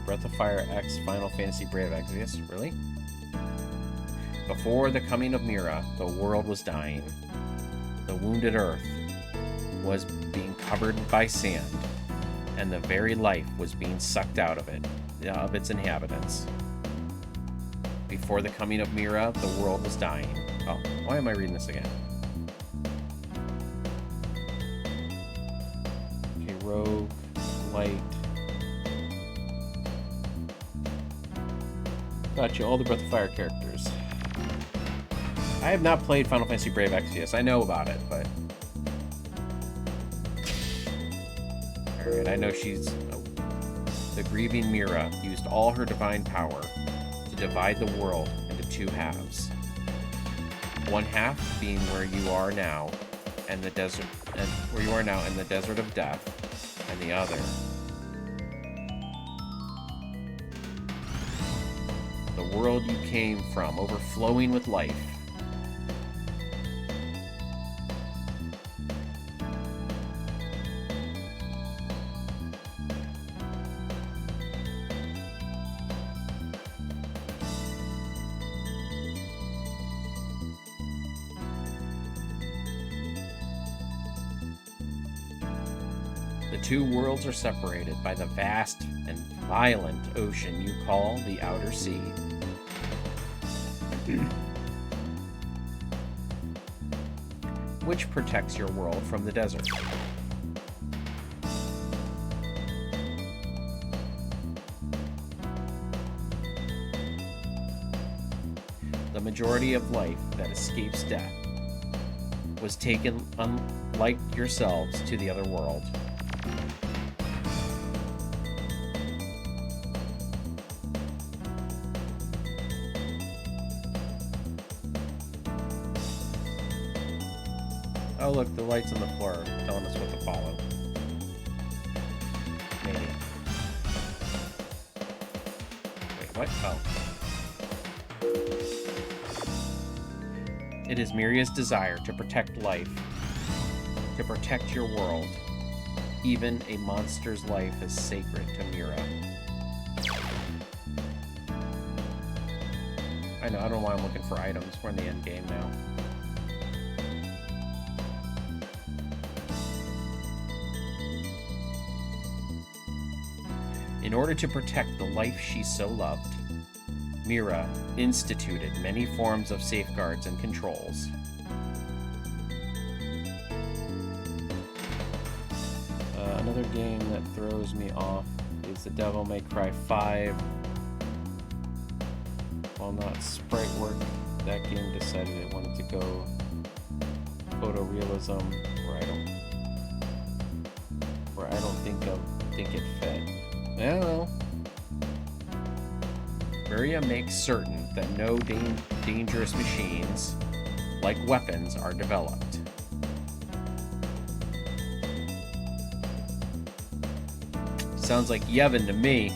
Breath of Fire X Final Fantasy Brave Exvius. Really? Before the coming of Myria, the world was dying. The wounded earth was being covered by sand, and the very life was being sucked out of it, of its inhabitants. Before the coming of Myria, the world was dying. Oh, why am I reading this again? Okay, Rogue, Light. Gotcha, all the Breath of Fire characters. I have not played Final Fantasy Brave Exvius. I know about it, but... Alright, I know she's... The grieving Myria used all her divine power to divide the world into two halves. One half being where you are now, and the desert... and where you are now in the desert of death, and the other... the world you came from, overflowing with life. The two worlds are separated by the vast and violent ocean you call the Outer Sea. Which protects your world from the desert. The majority of life that escapes death was taken, unlike yourselves, to the other world. Oh look, the lights on the floor are telling us what to follow. Maybe. Wait, what? Oh. It is Myria's desire to protect life, to protect your world. Even a monster's life is sacred to Myria. I know, I don't know why I'm looking for items. We're in the end game now. In order to protect the life she so loved, Myria instituted many forms of safeguards and controls. Another game that throws me off is the Devil May Cry 5. While not sprite work, that game decided it wanted to go photorealism where I don't think it fit. I don't know. Myria makes certain that no dangerous machines, like weapons, are developed. Sounds like Yevon to me.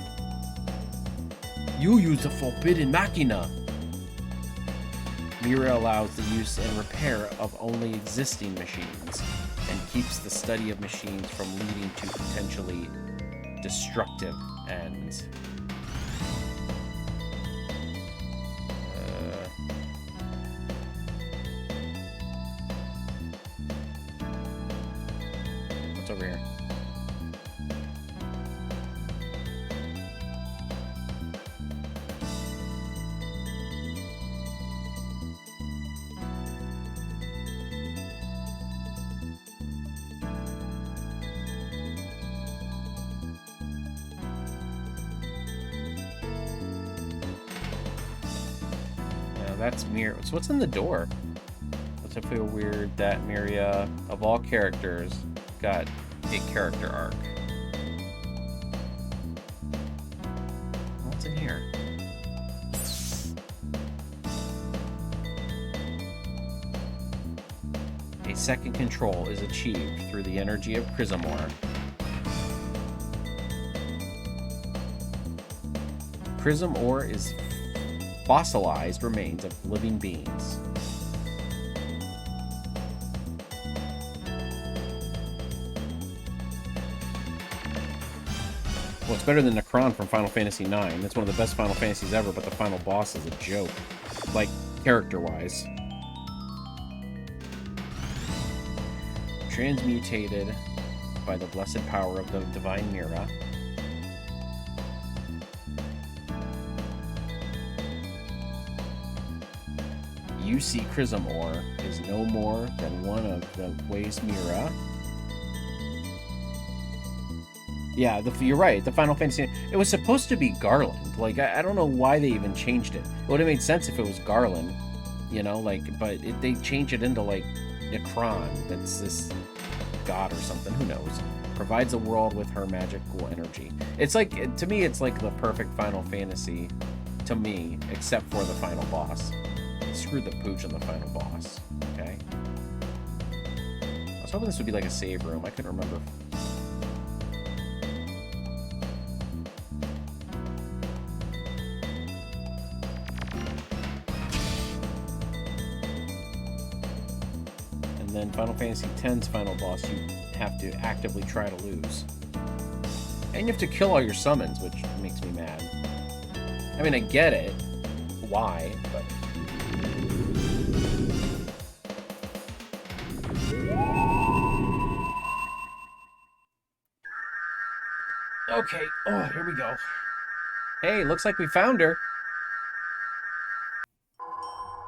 You use the forbidden machina. Myria allows the use and repair of only existing machines, and keeps the study of machines from leading to potentially destructive ends. What's over here? That's Myria. So what's in the door? Does it feel weird that Myria, of all characters, got a character arc? What's in here? A second control is achieved through the energy of Chrysamore. Chrysamore is fossilized remains of living beings. What's better than Necron from Final Fantasy IX. It's one of the best Final Fantasies ever, but the final boss is a joke. Like, character-wise. Transmutated by the blessed power of the divine Myria. You see Chrism Ore is no more than one of the ways Myria. Yeah, you're right. The Final Fantasy... It was supposed to be Garland. Like, I don't know why they even changed it. It would have made sense if it was Garland. You know, like... But they changed it into, like, Necron. That's this god or something. Who knows? Provides the world with her magical energy. It's like... To me, it's like the perfect Final Fantasy. To me. Except for the final boss. Screwed the pooch on the final boss. Okay? I was hoping this would be like a save room. I couldn't remember... Then Final Fantasy X's final boss, you have to actively try to lose. And you have to kill all your summons, which makes me mad. I mean, I get it. Why, but... Okay. Oh, here we go. Hey, looks like we found her.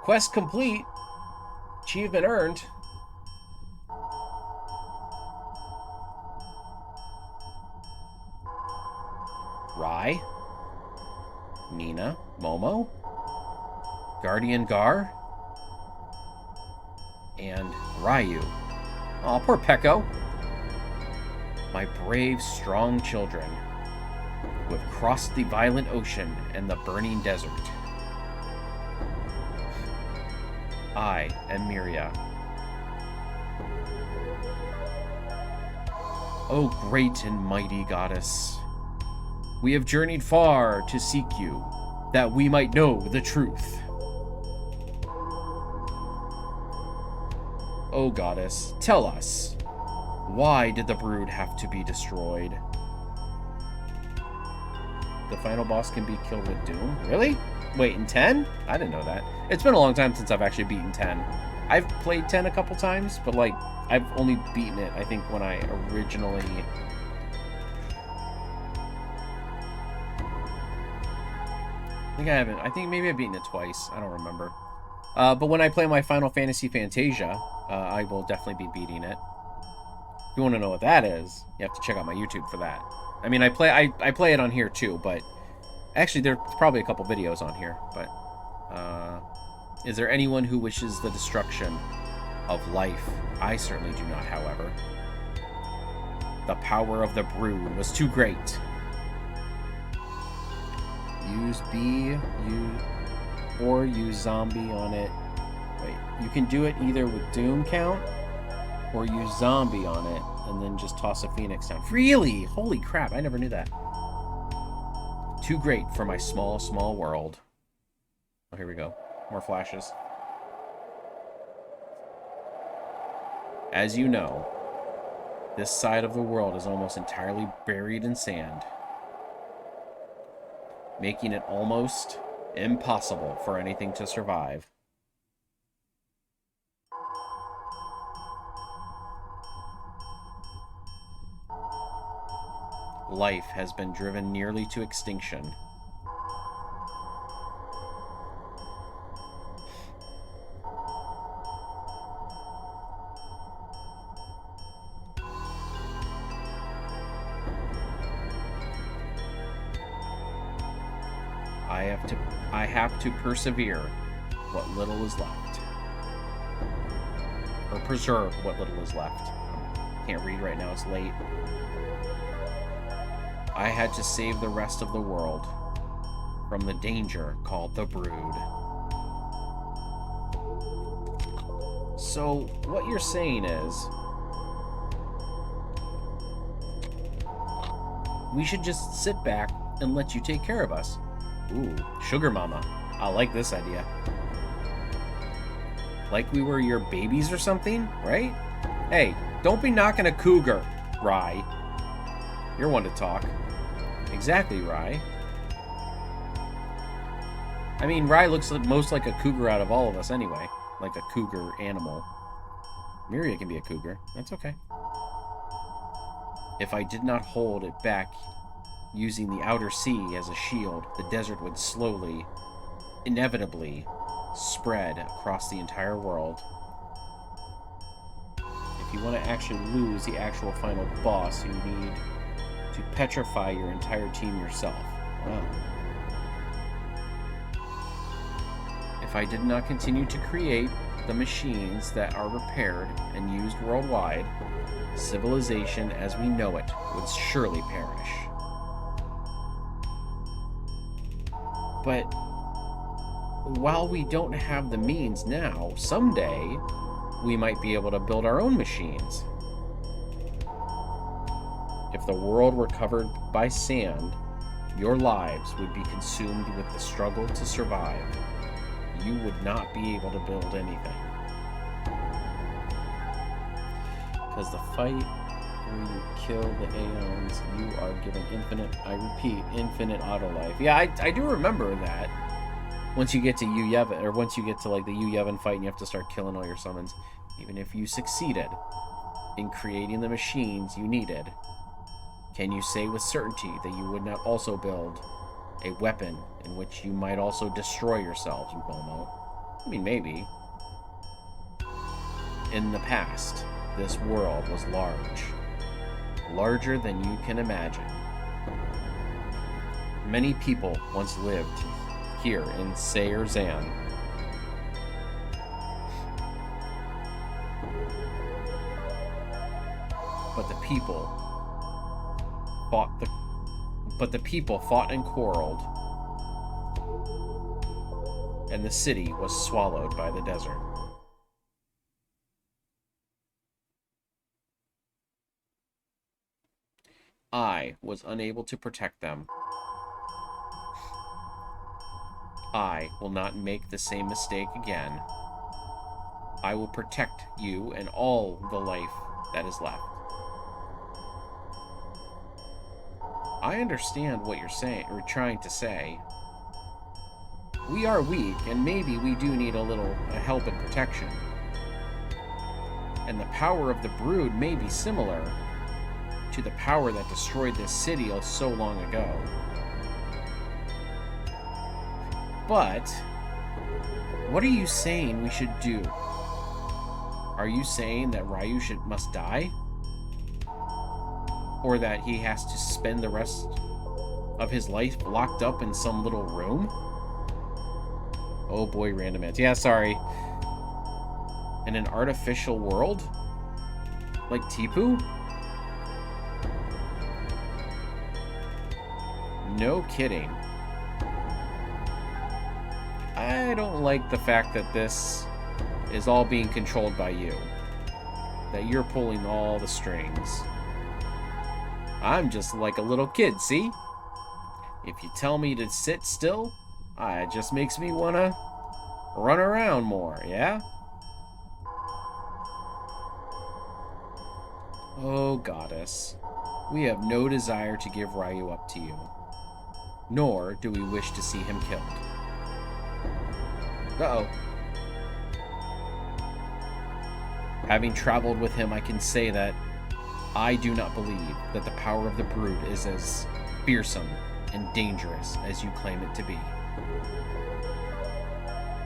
Quest complete. Achievement earned. Rai, Nina, Momo, Guardian Gar, and Ryu. Aw, poor Peko. My brave, strong children who have crossed the violent ocean and the burning desert. I am Myria. O great and mighty goddess, we have journeyed far to seek you, that we might know the truth. O goddess, tell us, why did the brood have to be destroyed? The final boss can be killed with Doom? Really? Wait, in 10? I didn't know that. It's been a long time since I've actually beaten 10. I've played 10 a couple times, but like, I've only beaten it, I think, when I originally... I think maybe I've beaten it twice. I don't remember. But when I play my Final Fantasy Fantasia, I will definitely be beating it. If you want to know what that is, you have to check out my YouTube for that. I mean, I play it on here too, but actually there's probably a couple videos on here. But is there anyone who wishes the destruction of life? I certainly do not, however. The power of the brood was too great. Use B, use zombie on it. Wait, you can do it either with Doom count or use zombie on it and then just toss a Phoenix down. Really? Holy crap, I never knew that. Too great for my small, small world. Oh, here we go. More flashes. As you know, this side of the world is almost entirely buried in sand, making it almost impossible for anything to survive. Life has been driven nearly to extinction. I have to persevere what little is left. Or preserve what little is left. Can't read right now, it's late. I had to save the rest of the world from the danger called the brood. So, what you're saying is, we should just sit back and let you take care of us. Ooh, sugar mama. I like this idea. Like we were your babies or something, right? Hey, don't be knocking a cougar, Rye. You're one to talk. Exactly, Rye. I mean, Rye looks most like a cougar out of all of us anyway. Like a cougar animal. Myria can be a cougar. That's okay. If I did not hold it back using the outer sea as a shield, the desert would slowly, inevitably, spread across the entire world. If you want to actually lose the actual final boss, you need to petrify your entire team yourself. Wow. If I did not continue to create the machines that are repaired and used worldwide, civilization as we know it would surely perish. But while we don't have the means now, someday we might be able to build our own machines. If the world were covered by sand, your lives would be consumed with the struggle to survive. You would not be able to build anything. Because the fight where you kill the Aeons, you are given infinite, I repeat, infinite auto life. Yeah, I do remember that. Once you get to Yevon, or once you get to like the Yevon fight and you have to start killing all your summons, even if you succeeded in creating the machines you needed, can you say with certainty that you would not also build a weapon in which you might also destroy yourselves, Momo? I mean, maybe. In the past, this world was large. Larger than you can imagine. Many people once lived here in Sayer Zan. But the people fought and quarreled, and the city was swallowed by the desert. I was unable to protect them. I will not make the same mistake again. I will protect you and all the life that is left. I understand what you're saying, or trying to say. We are weak, and maybe we do need a little help and protection. And the power of the Brood may be similar to the power that destroyed this city so long ago. But what are you saying we should do? Are you saying that Ryu must die? Or that he has to spend the rest of his life locked up in some little room? Oh boy, random ads. Yeah, sorry. In an artificial world? Like Tipu? No kidding. I don't like the fact that this is all being controlled by you. That you're pulling all the strings. I'm just like a little kid, see? If you tell me to sit still, it just makes me want to run around more, yeah? Oh, goddess. We have no desire to give Ryu up to you. Nor do we wish to see him killed. Uh-oh. Having traveled with him, I can say that I do not believe that the power of the Brood is as fearsome and dangerous as you claim it to be.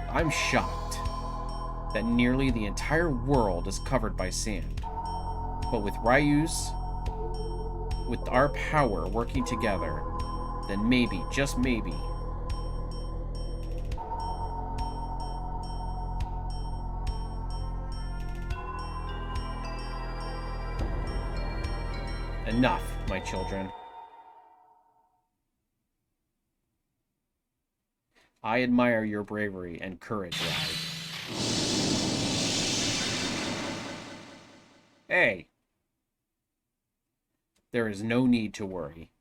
I'm shocked that nearly the entire world is covered by sand. But with our power working together, then maybe, just maybe, enough, my children. I admire your bravery and courage, Rye. Hey! There is no need to worry.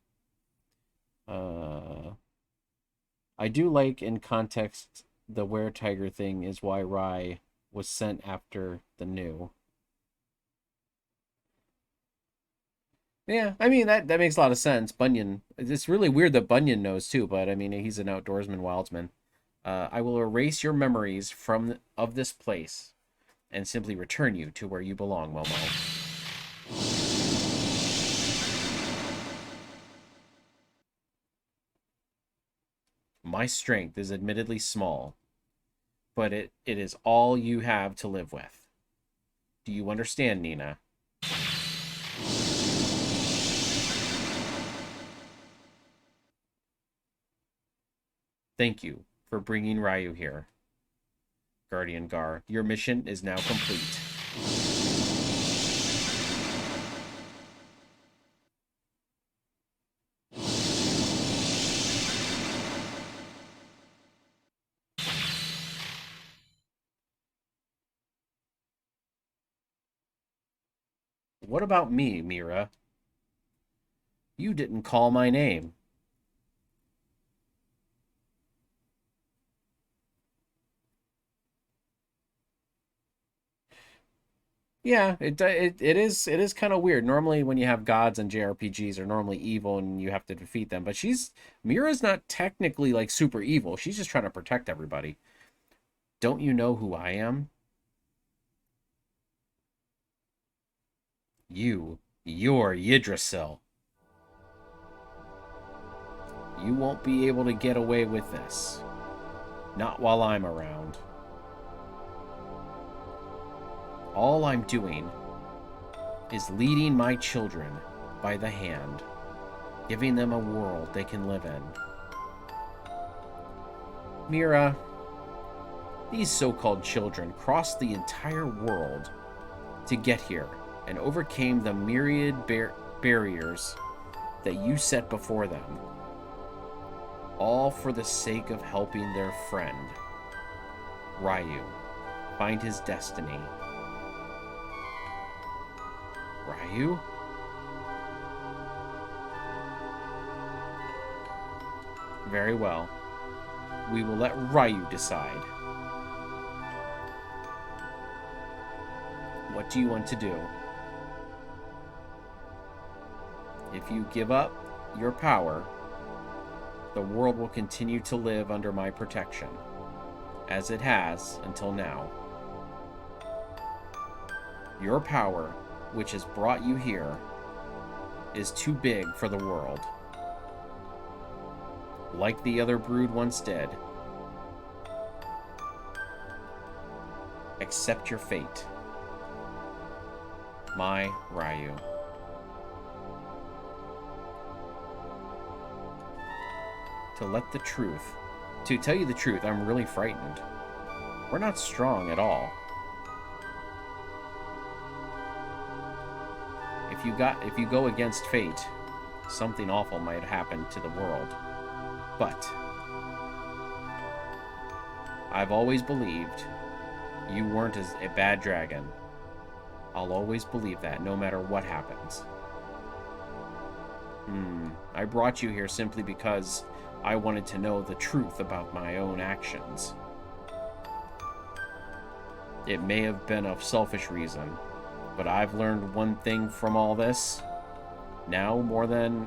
I do like, in context, the were-tiger thing is why Rye was sent after the new. Yeah, I mean that makes a lot of sense. Bunyan. It's really weird that Bunyan knows too, but I mean he's an outdoorsman, wildsman. I will erase your memories of this place and simply return you to where you belong, Momo. My strength is admittedly small, but it is all you have to live with. Do you understand, Nina? Thank you for bringing Ryu here, Guardian Gar. Your mission is now complete. What about me, Mira? You didn't call my name. Yeah, it is kind of weird. Normally, when you have gods and JRPGs are normally evil and you have to defeat them, but Mira's not technically like super evil. She's just trying to protect everybody. Don't you know who I am? You're Yggdrasil. You won't be able to get away with this. Not while I'm around. All I'm doing is leading my children by the hand, giving them a world they can live in. Mira, these so-called children crossed the entire world to get here and overcame the myriad barriers that you set before them, all for the sake of helping their friend, Ryu, find his destiny. Ryu? Very well. We will let Ryu decide. What do you want to do? If you give up your power, the world will continue to live under my protection, as it has until now. Your power, which has brought you here, is too big for the world. Like the other brood once did. Accept your fate. My Ryu. To tell you the truth, I'm really frightened. We're not strong at all. If you go against fate, something awful might happen to the world. But I've always believed you weren't a bad dragon. I'll always believe that, no matter what happens. I brought you here simply because I wanted to know the truth about my own actions. It may have been a selfish reason, but I've learned one thing from all this. Now, more than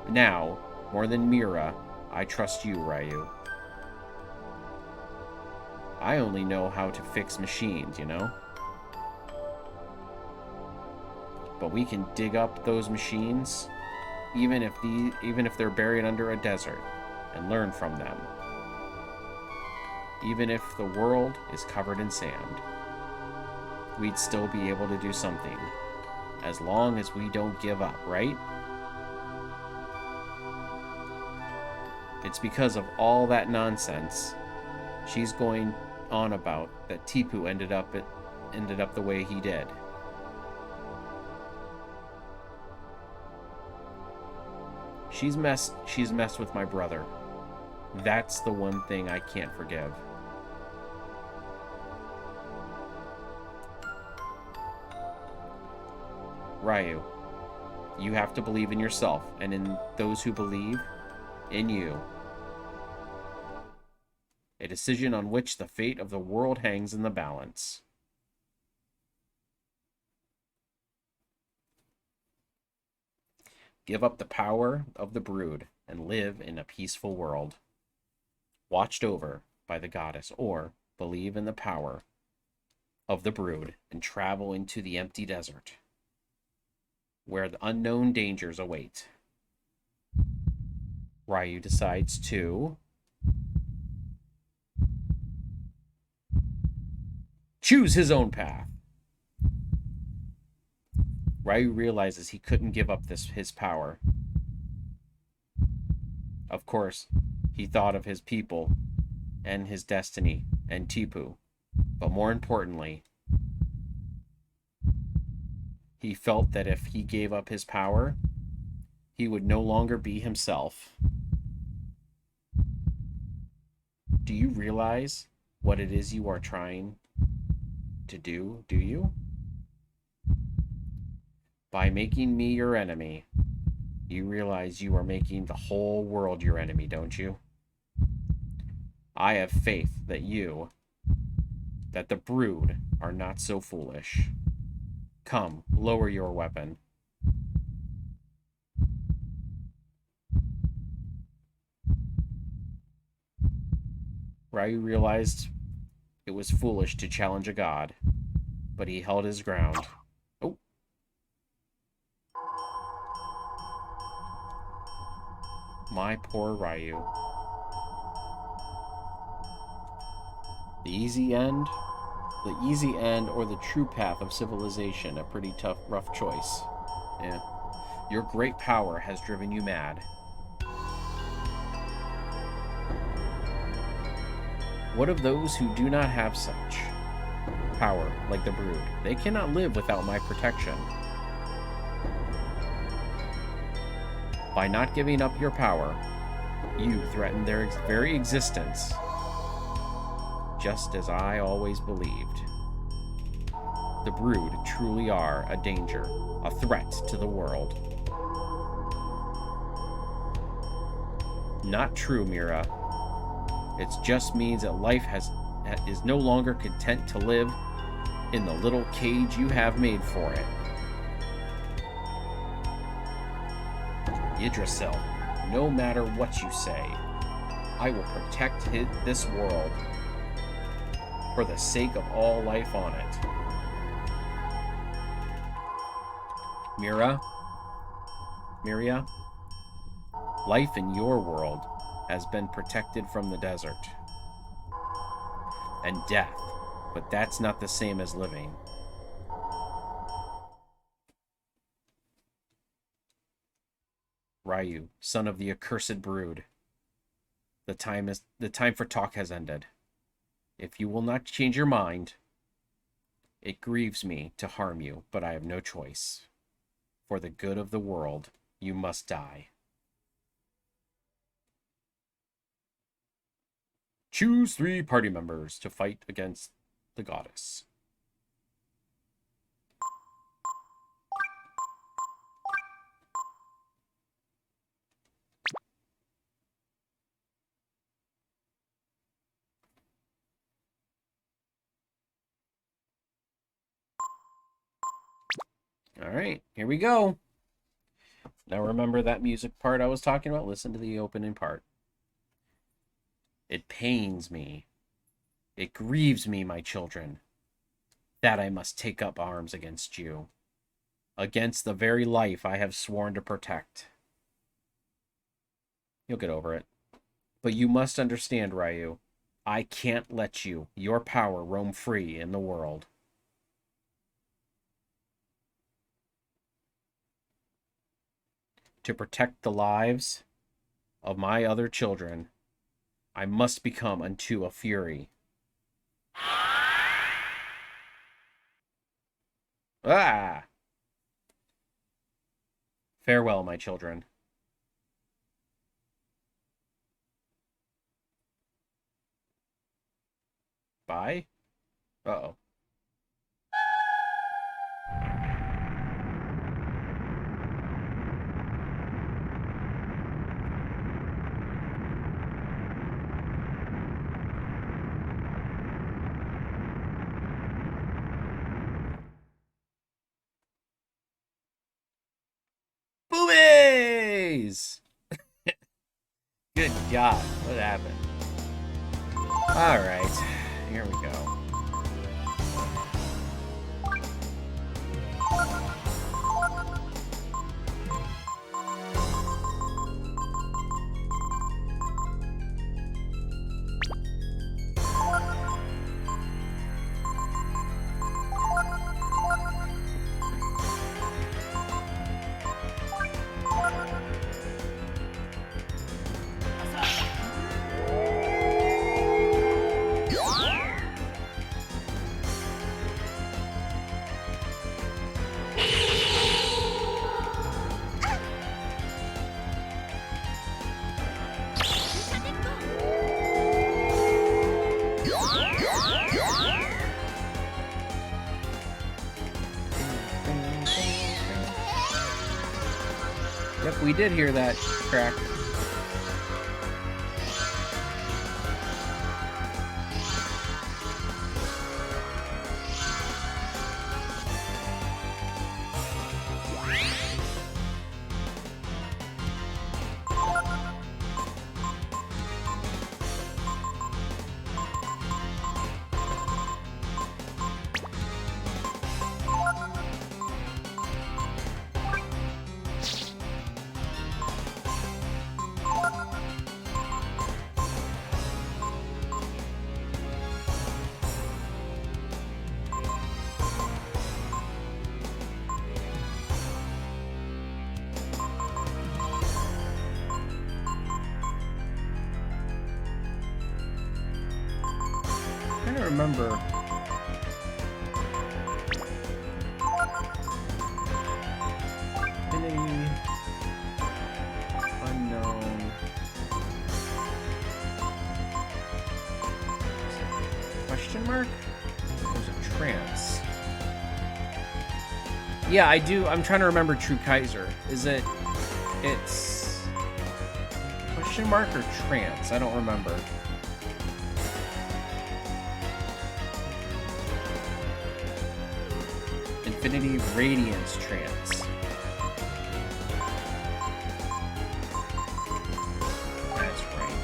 Myra, I trust you, Ryu. I only know how to fix machines, you know? But we can dig up those machines, even if they're buried under a desert, and learn from them. Even if the world is covered in sand, we'd still be able to do something, as long as we don't give up, right? It's because of all that nonsense she's going on about that Tipu ended up the way he did. She's messed with my brother. That's the one thing I can't forgive. Ryu, you have to believe in yourself and in those who believe in you. A decision on which the fate of the world hangs in the balance. Give up the power of the brood and live in a peaceful world, watched over by the goddess, or believe in the power of the brood and travel into the empty desert where the unknown dangers await. Ryu decides to choose his own path. Ryu realizes he couldn't give up his power. Of course, he thought of his people and his destiny and Tipu. But more importantly, he felt that if he gave up his power, he would no longer be himself. Do you realize what it is you are trying to do you? By making me your enemy, you realize you are making the whole world your enemy, don't you? I have faith that the brood are not so foolish. Come, lower your weapon. Ryu realized it was foolish to challenge a god, but he held his ground. Oh. My poor Ryu. The easy end or the true path of civilization, a pretty rough choice. Yeah. Your great power has driven you mad. What of those who do not have such power, like the brood? They cannot live without my protection. By not giving up your power, you threaten their very existence, just as I always believed. The brood truly are a danger, a threat to the world. Not true, Myria. It just means that life is no longer content to live in the little cage you have made for it. Yggdrasil, no matter what you say, I will protect this world for the sake of all life on it. Myria, life in your world has been protected from the desert and death, but that's not the same as living. Ryu, son of the accursed brood, the time for talk has ended. If you will not change your mind, it grieves me to harm you, but I have no choice. For the good of the world, you must die. Choose 3 party members to fight against the goddess. All right, here we go. Now remember that music part I was talking about? Listen to the opening part. It pains me. It grieves me, my children, that I must take up arms against you, against the very life I have sworn to protect. You'll get over it. But you must understand, Ryu, I can't let your power roam free in the world. To protect the lives of my other children, I must become unto a fury. Ah! Farewell, my children. Bye? Uh-oh. Booming! God, what happened? Alright, here we go. Yep, we did hear that crack. I don't remember. Any unknown question mark? There's a trance. Yeah, I do. I'm trying to remember True Kaiser. Is it? It's question mark or trance? I don't remember. Infinity Radiance Trance. That's right.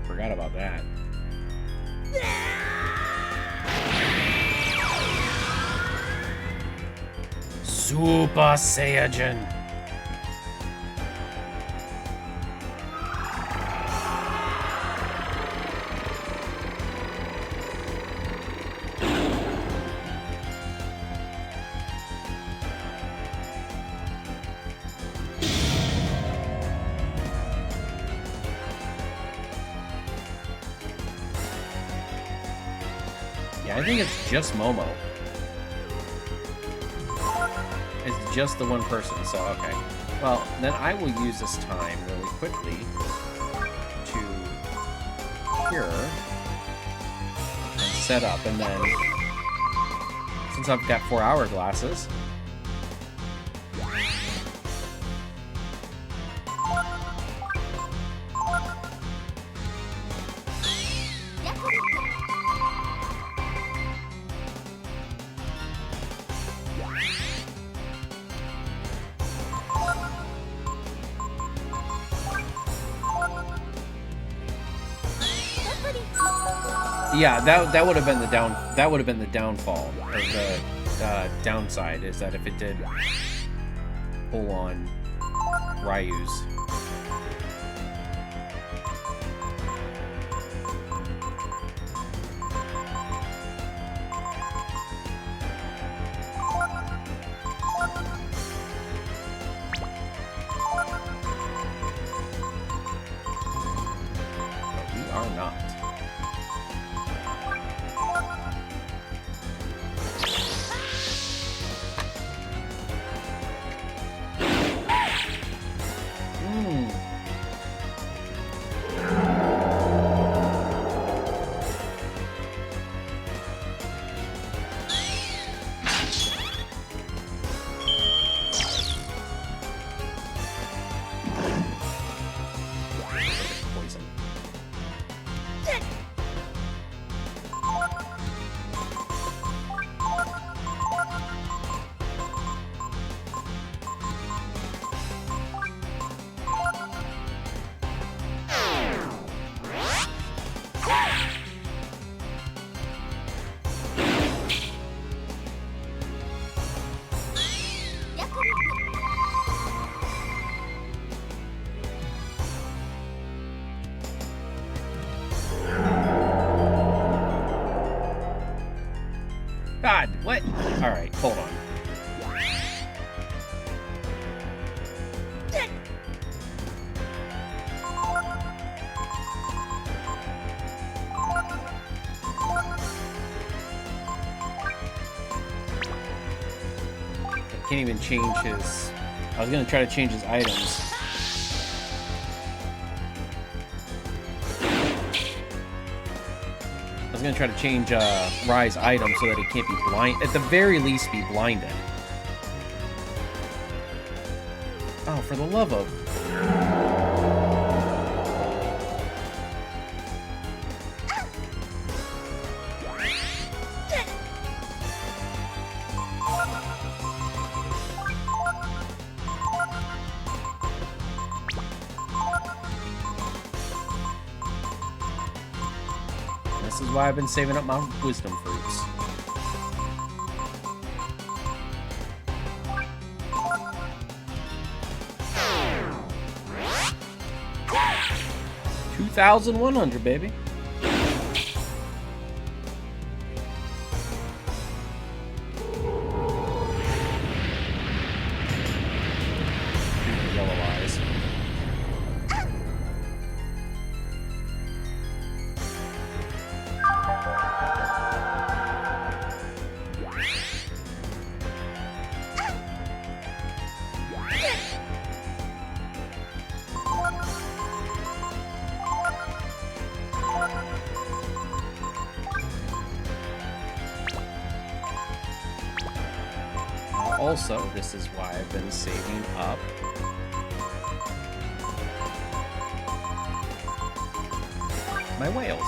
Forgot about that. Super Saiyajin. Yeah, I think it's just Momo. It's just the one person, so okay. Well, then I will use this time really quickly to cure and set up, and then since I've got 4 hourglasses, yeah, that would have been the downfall, or the downside, is that if it did pull on Ryu's. But we are not. God, what? Alright, hold on. I can't even change his... I was gonna try to change his items. I was gonna try to change Rye's item so that he can't be blind. At the very least, be blinded. Oh, for the love of... This is why I've been saving up my wisdom fruits. $2,100, baby. Yellow eyes. Also, this is why I've been saving up my whales.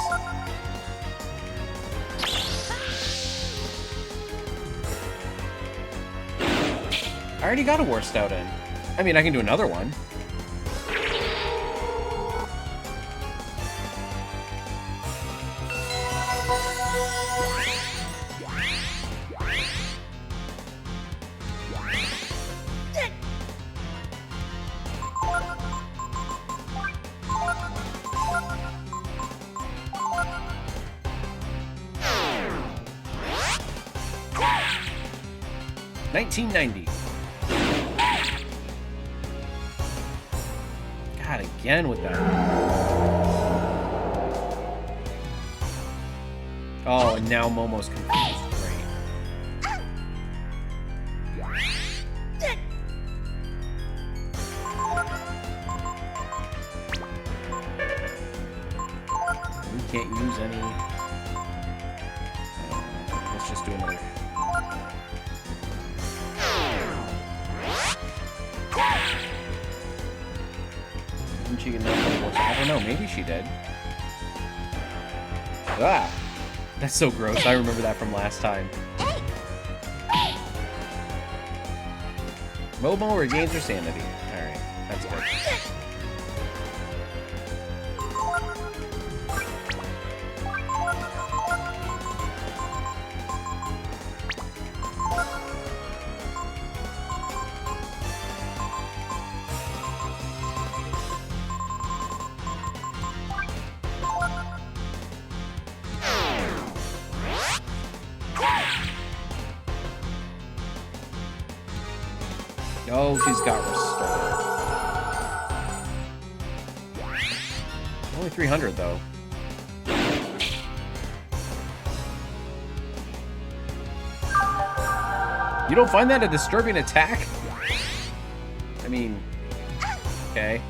I already got a War Stout in. I mean, I can do another one. $19.90. God, again with that. Oh, and now Momo's confused. Great. We can't use any. Let's just do another. Didn't she get another? I don't know. Maybe she did. Ah, that's so gross. I remember that from last time. Momo regains her sanity. All right, that's good. Oh, she's got restored. Only 300 though. You don't find that a disturbing attack? I mean, okay.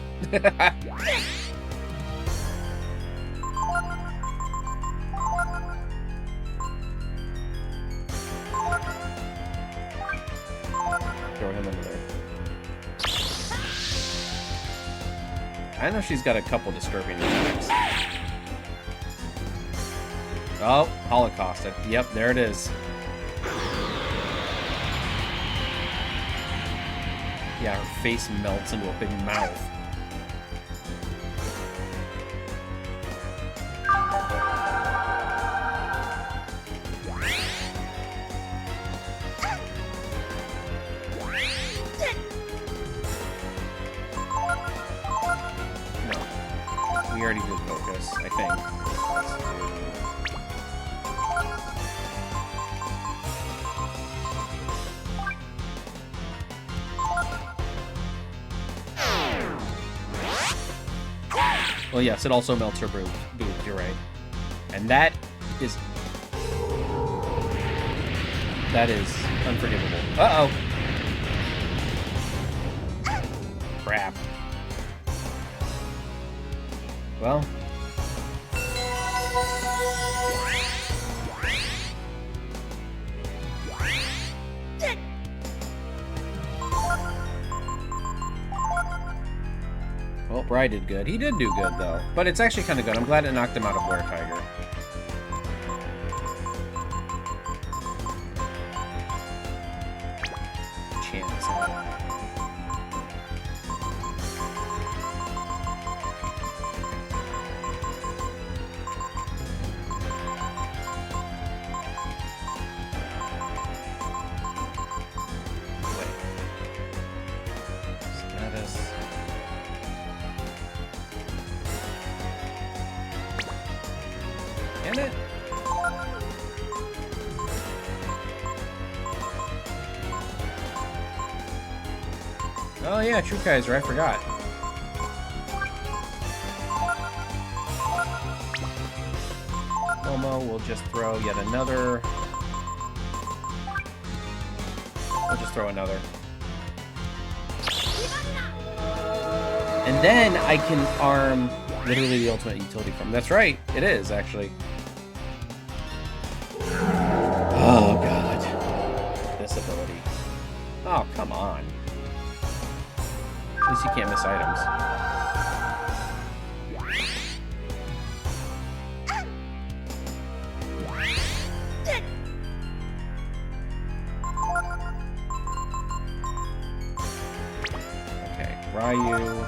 Throw him in there. I know she's got a couple disturbing attacks. Oh, Holocausted. Yep, there it is. Yeah, her face melts into a big mouth. We already did focus, I think. Let's do... Well, yes, it also melts her boobs. You're right. And that is unforgivable. Uh-oh. Crap. Well. Well, Bri did good. He did do good, though. But it's actually kind of good. I'm glad it knocked him out of Were Tiger. Chance. Damn it. Oh yeah, True Kaiser, I forgot. Momo will just throw yet another. We'll just throw another. And then I can arm literally the ultimate utility form. That's right, it is actually. Oh god. This ability. Oh, come on. At least you can't miss items. Okay, Ryu.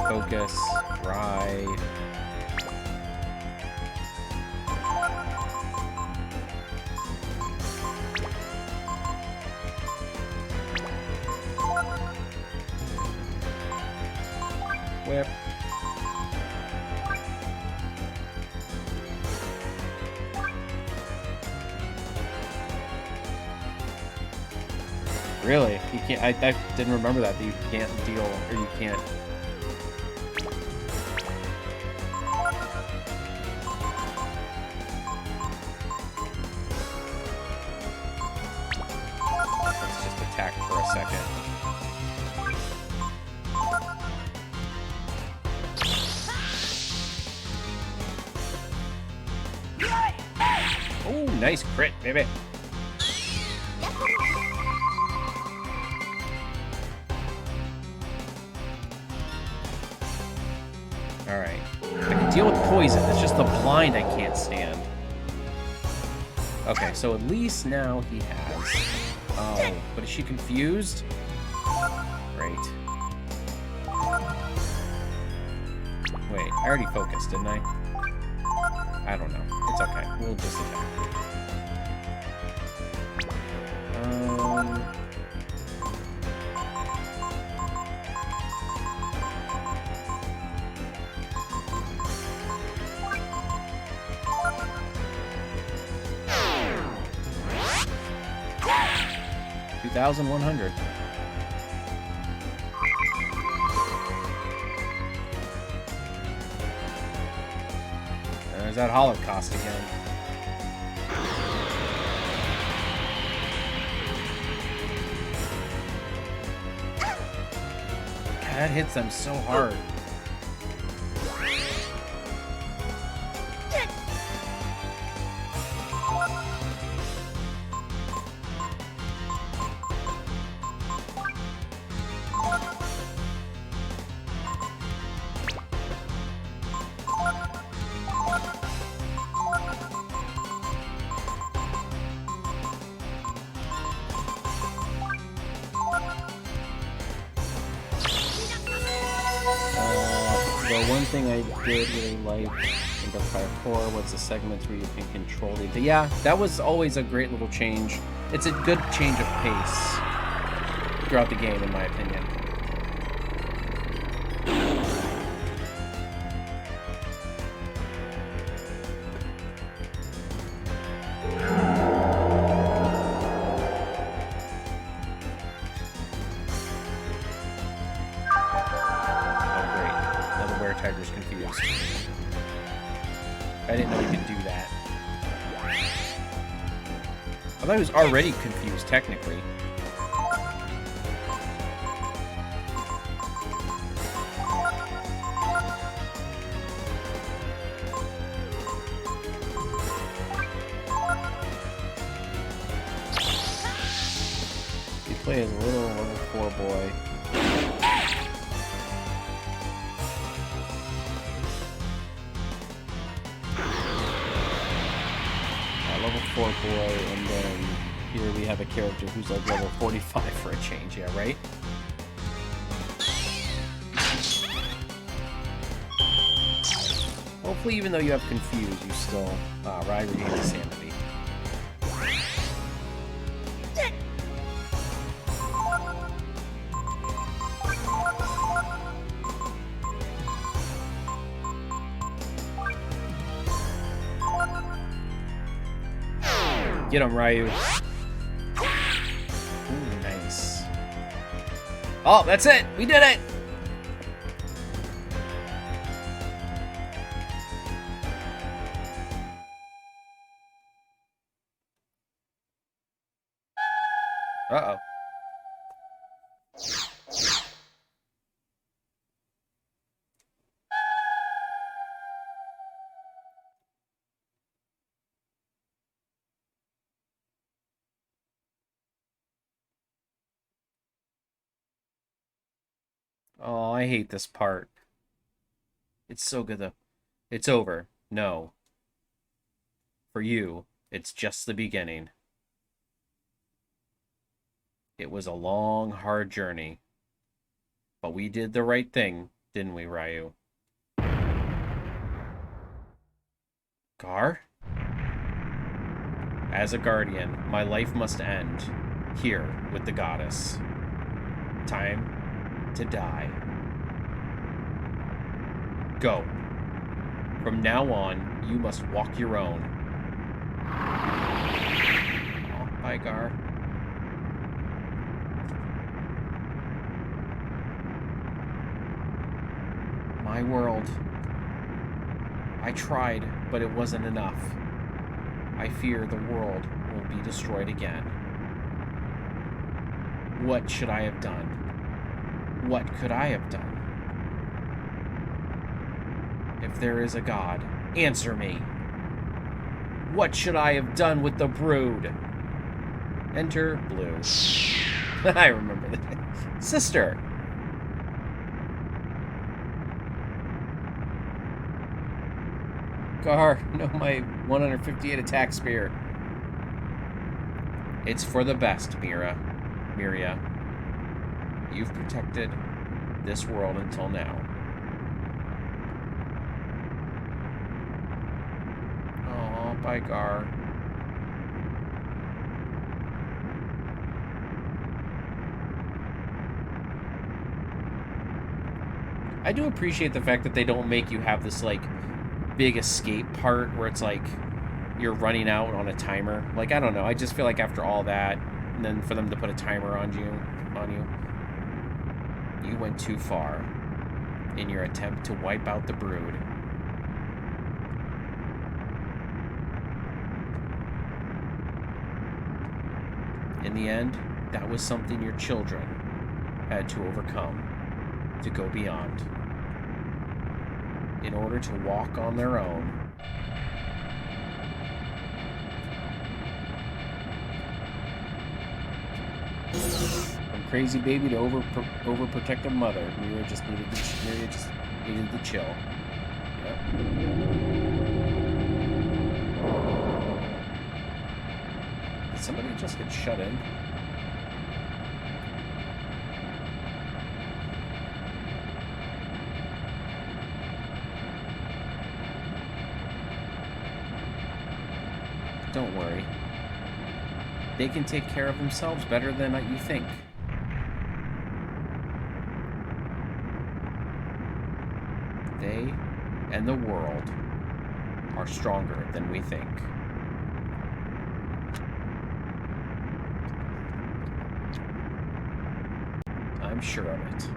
Focus. Ride. Whip. Really? You can't. I didn't remember that you can't deal, or you can't. Let's just attack for a second. Oh, nice crit, baby. Alright. I can deal with poison. It's just the blind I can't stand. Okay, so at least now he has... Oh, but is she confused? Great. Wait, I already focused, didn't I? I don't know. It's okay. We'll just attack. 2,100. There's that Holocaust again. God, that hits them so hard. One thing I did really like in Breath of Fire 4 was the segments where you can control the... Yeah, that was always a great little change. It's a good change of pace throughout the game, in my opinion. I didn't know you could do that. I thought he was already confused, technically. He plays a little level 4 boy. Level 4 boy, and then here we have a character who's like level 45 for a change, yeah, right? Hopefully, even though you have confused, you still regain the sanity. Get him, Ryu. Ooh, nice. Oh, that's it! We did it! Uh-oh. Oh, I hate this part. It's so good, though. It's over. No. For you, it's just the beginning. It was a long, hard journey. But we did the right thing, didn't we, Ryu? Gar? As a guardian, my life must end here with the goddess. Time to die. Go. From now on, you must walk your own. Oh, bye, Gar. My world. I tried, but it wasn't enough. I fear the world will be destroyed again. What should I have done? What could I have done? If there is a God, answer me. What should I have done with the brood? Enter Blue. I remember that. Sister. Gar, no, my 158 attack spear. It's for the best, Myria. You've protected this world until now. Oh, bye, Gar. I do appreciate the fact that they don't make you have this, like, big escape part where it's like you're running out on a timer. Like, I don't know. I just feel like after all that, and then for them to put a timer on you, you went too far in your attempt to wipe out the brood. In the end, that was something your children had to overcome to go beyond. In order to walk on their own. From crazy baby to overprotective mother, Myria just needed to chill. Yep. Did somebody just get shut in? Don't worry. They can take care of themselves better than you think. They and the world are stronger than we think. I'm sure of it.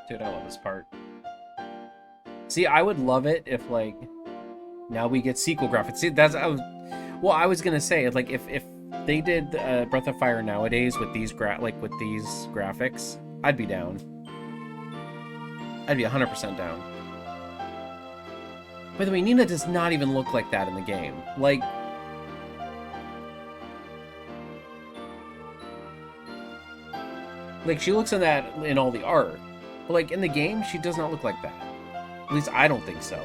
Dude, I love this part. See, I would love it if, like, now we get sequel graphics. See, I was gonna say, like, if they did Breath of Fire nowadays with these graphics, I'd be down. I'd be 100% down. By the way, Nina does not even look like that in the game. Like, she looks in that in all the art. But, like, in the game, she does not look like that. At least I don't think so.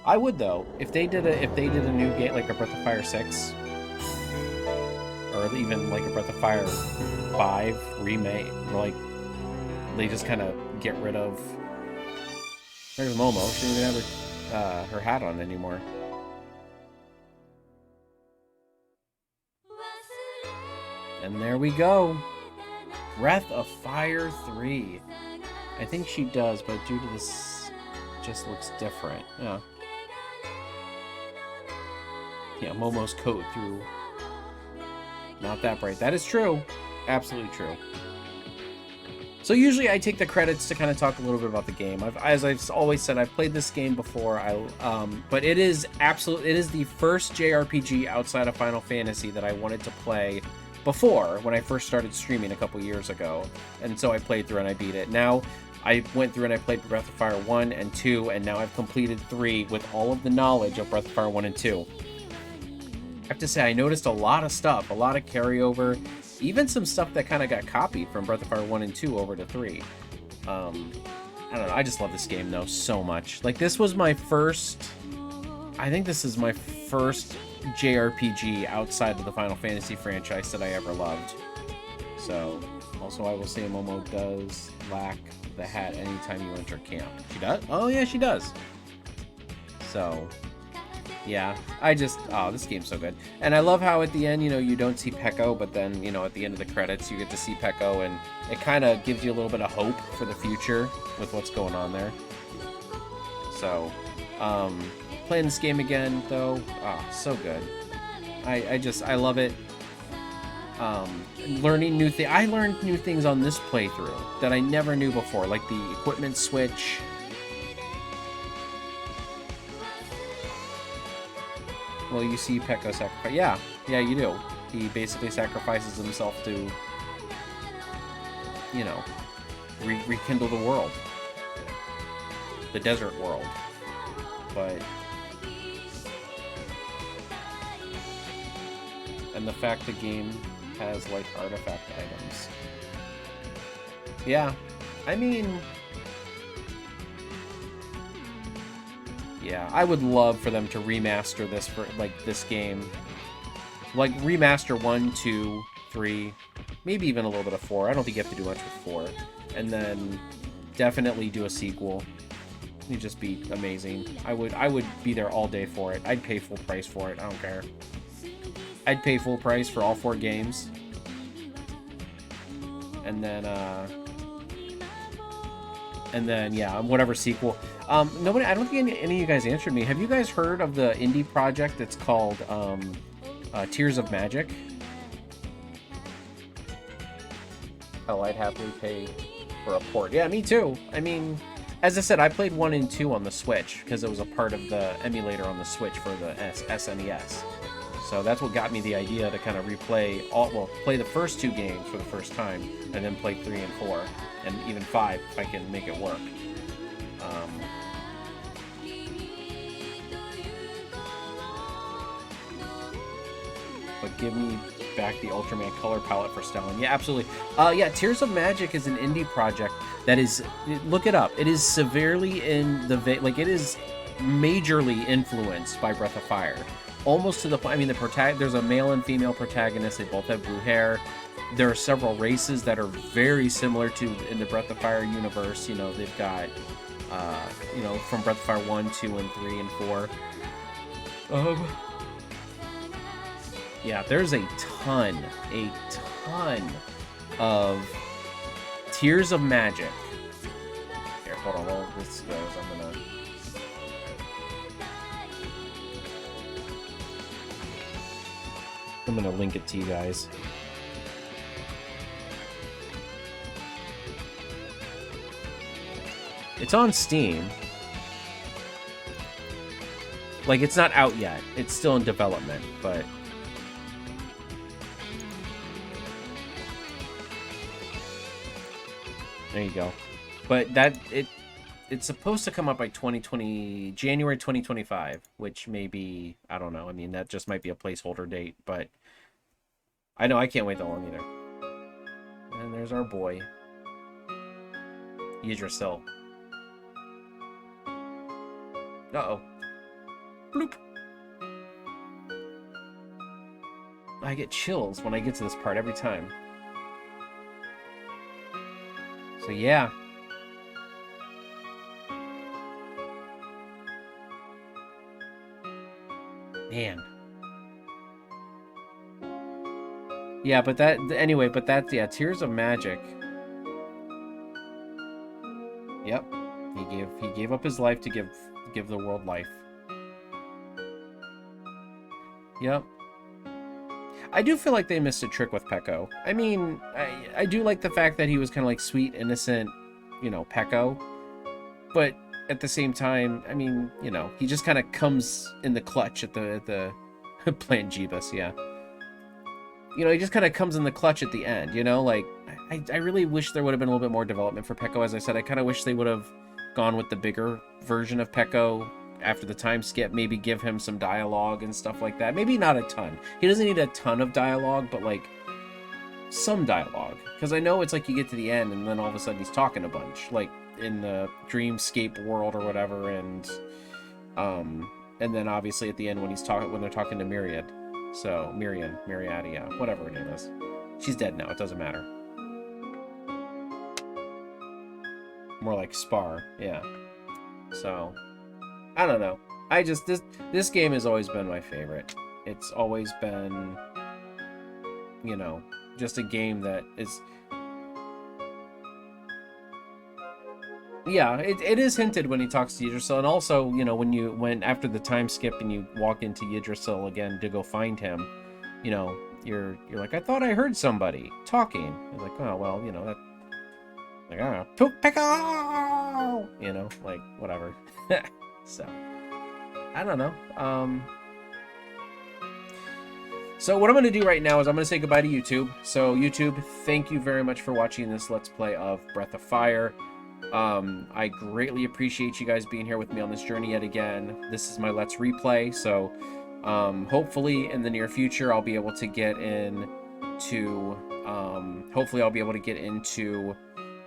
I would, though, if they did a new game like a Breath of Fire 6, or even like a Breath of Fire 5 remake, or like they just kind of get rid of. There's Momo. She doesn't even have her hat on anymore. And there we go. Breath of Fire 3. I think she does, but due to this, just looks different. Yeah. Yeah, Momo's coat through. Not that bright. That is true. Absolutely true. So usually I take the credits to kind of talk a little bit about the game. As I've always said, I've played this game before. But it is the first JRPG outside of Final Fantasy that I wanted to play before, when I first started streaming a couple years ago. And so I played through and I beat it. Now I went through and I played Breath of Fire 1 and 2, and now I've completed 3 with all of the knowledge of Breath of Fire 1 and 2. I have to say, I noticed a lot of stuff, a lot of carryover, even some stuff that kind of got copied from Breath of Fire 1 and 2 over to 3. I don't know, I just love this game, though, so much. Like, this was my first... I think this is my first JRPG outside of the Final Fantasy franchise that I ever loved. So, also I will say Momo does lack the hat anytime you enter camp. She does? Oh, yeah, she does. So... yeah, this game's so good. And I love how at the end, you don't see Peko, but then, at the end of the credits, you get to see Peko, and it kind of gives you a little bit of hope for the future with what's going on there. So, playing this game again, though, so good. I love it. Learning new things. I learned new things on this playthrough that I never knew before, like the equipment switch. Well, you see Peko sacrifice. Yeah, you do. He basically sacrifices himself to, rekindle the world. The desert world. But... and the fact the game has, like, artifact items. Yeah, I mean... yeah, I would love for them to remaster this for, like, this game. Like, remaster 1, 2, 3, maybe even a little bit of 4. I don't think you have to do much with 4. And then definitely do a sequel. It'd just be amazing. I would be there all day for it. I'd pay full price for it. I don't care. I'd pay full price for all 4 games. And then, yeah, whatever sequel. Nobody, I don't think any of you guys answered me. Have you guys heard of the indie project that's called Tears of Magic? Oh, I'd happily pay for a port. Yeah, me too. I mean, as I said, I played 1 and 2 on the Switch because it was a part of the emulator on the Switch for the SNES. So that's what got me the idea to kind of replay play the first 2 games for the first time, and then play 3 and 4, and even 5 if I can make it work. But give me back the Ultraman color palette for Stellan. Yeah, absolutely. Yeah, Tears of Magic is an indie project that is, look it up. It is severely in the it is majorly influenced by Breath of Fire. Almost to the point, I mean, there's a male and female protagonist. They both have blue hair. There are several races that are very similar to in the Breath of Fire universe. They've got, from Breath of Fire 1, 2, and 3, and 4. Yeah, there's a ton of Tears of Magic. Here, hold on, while this goes, I'm gonna link it to you guys. It's on Steam. Like, it's not out yet. It's still in development, but... There you go. But it's supposed to come up by January 2025, which may be, I don't know. I mean, that just might be a placeholder date, but I know I can't wait that long either. And there's our boy, Yggdrasil. Uh-oh. Bloop. I get chills when I get to this part every time. So yeah. Man. Yeah, but that, anyway, but that's, yeah, Tears of Magic. Yep. He gave up his life to give the world life. Yep. I do feel like they missed a trick with Peko. I mean, I do like the fact that he was kind of like sweet, innocent, you know, Peko. But at the same time, I mean, you know, he just kind of comes in the clutch at the playing Jeebus, yeah. You know, he just kind of comes in the clutch at the end, you know? Like, I really wish there would have been a little bit more development for Peko. As I said, I kind of wish they would have gone with the bigger version of Peko after the time skip. Maybe give him some dialogue and stuff like that. Maybe not a ton. He doesn't need a ton of dialogue, but, like, some dialogue. Because I know it's like you get to the end and then all of a sudden he's talking a bunch. Like, in the Dreamscape world or whatever, and then obviously at the end when they're talking to Myriad. So, Myriad, yeah, whatever her name is. She's dead now, it doesn't matter. More like Spar, yeah. So, I don't know. This game has always been my favorite. It's always been, you know, just a game that is... Yeah, it is hinted when he talks to Yggdrasil, and also, you know, when after the time skip and you walk into Yggdrasil again to go find him, you know, you're like, I thought I heard somebody talking. You're like, oh well, you know, that, like, I don't know, Peko, you know, like whatever. So I don't know. So what I'm going to do right now is I'm going to say goodbye to YouTube. So YouTube, thank you very much for watching this Let's Play of Breath of Fire. I greatly appreciate you guys being here with me on this journey yet again. This is my Let's Replay, so hopefully in the near future I'll be able to get into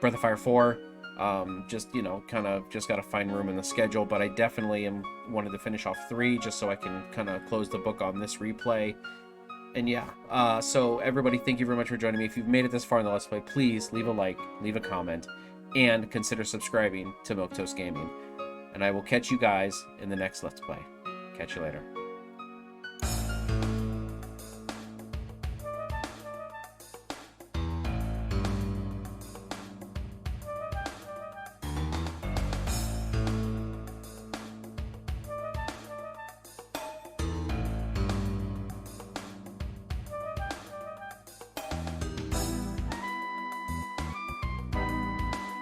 Breath of Fire 4. Just, you know, kind of just got to find room in the schedule, but I definitely wanted to finish off 3 just so I can kind of close the book on this replay. And yeah, so everybody, thank you very much for joining me. If you've made it this far in the Let's Play, please leave a like, leave a comment, and consider subscribing to Milquetoast Gaming. And I will catch you guys in the next Let's Play. Catch you later.